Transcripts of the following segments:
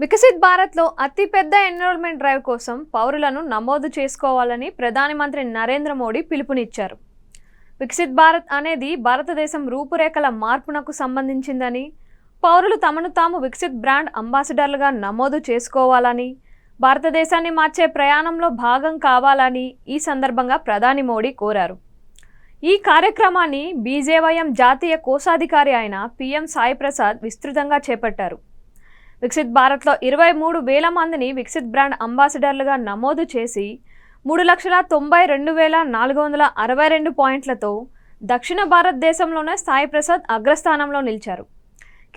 వికసిత్ భారత్లో అతిపెద్ద enrolment drive కోసం పౌరులను నమోదు చేసుకోవాలని ప్రధానమంత్రి నరేంద్ర మోడీ పిలుపునిచ్చారు. వికసిత్ భారత్ అనేది భారతదేశం రూపురేఖల మార్పునకు సంబంధించిందని, పౌరులు తమను తాము వికసిత్ బ్రాండ్ అంబాసిడర్లుగా నమోదు చేసుకోవాలని, భారతదేశాన్ని మార్చే ప్రయాణంలో భాగం కావాలని ఈ సందర్భంగా ప్రధాని మోడీ కోరారు. ఈ కార్యక్రమాన్ని బీజేవైఎం జాతీయ కోశాధికారి అయిన పీఎం సాయి ప్రసాద్ విస్తృతంగా చేపట్టారు. వికసిత్ భారత్లో 23,000 మందిని వికసిత్ బ్రాండ్ అంబాసిడర్లుగా నమోదు చేసి 3,92,462 పాయింట్లతో దక్షిణ భారతదేశంలోనే సాయి ప్రసాద్ అగ్రస్థానంలో నిలిచారు.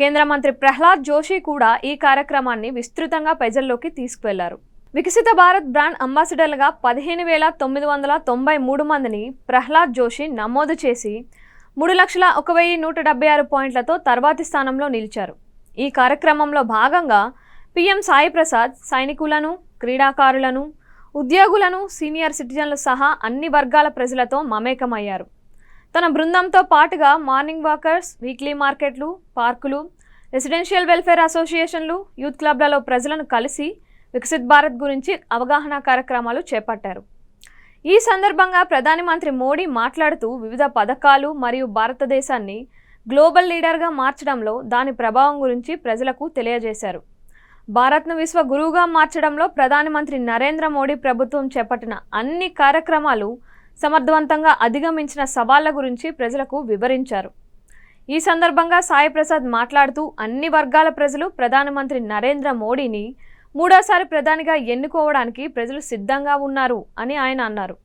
కేంద్ర మంత్రి ప్రహ్లాద్ జోషి కూడా ఈ కార్యక్రమాన్ని విస్తృతంగా ప్రజల్లోకి తీసుకువెళ్లారు. వికసిత భారత్ బ్రాండ్ అంబాసిడర్లుగా 15,993 మందిని ప్రహ్లాద్ జోషి నమోదు చేసి 3,01,176 పాయింట్లతో తర్వాతి స్థానంలో నిలిచారు. ఈ కార్యక్రమంలో భాగంగా పీఎం సాయి ప్రసాద్ సైనికులను, క్రీడాకారులను, ఉద్యోగులను, సీనియర్ సిటిజన్లు సహా అన్ని వర్గాల ప్రజలతో మమేకమయ్యారు. తన బృందంతో పాటుగా మార్నింగ్ వాకర్స్, వీక్లీ మార్కెట్లు, పార్కులు, రెసిడెన్షియల్ వెల్ఫేర్ అసోసియేషన్లు, యూత్ క్లబ్లలో ప్రజలను కలిసి వికసిత్ భారత్ గురించి అవగాహన కార్యక్రమాలు చేపట్టారు. ఈ సందర్భంగా ప్రధానమంత్రి మోడీ మాట్లాడుతూ వివిధ పథకాలు మరియు భారతదేశాన్ని గ్లోబల్ లీడర్గా మార్చడంలో దాని ప్రభావం గురించి ప్రజలకు తెలియజేశారు. భారత్ను విశ్వ గురువుగా మార్చడంలో ప్రధానమంత్రి నరేంద్ర మోడీ ప్రభుత్వం చేపట్టిన అన్ని కార్యక్రమాలు సమర్థవంతంగా అధిగమించిన సవాళ్ల గురించి ప్రజలకు వివరించారు. ఈ సందర్భంగా సాయి ప్రసాద్ మాట్లాడుతూ అన్ని వర్గాల ప్రజలు ప్రధానమంత్రి నరేంద్ర మోడీని మూడోసారి ప్రధానిగా ఎన్నుకోవడానికి ప్రజలు సిద్ధంగా ఉన్నారు అని ఆయన అన్నారు.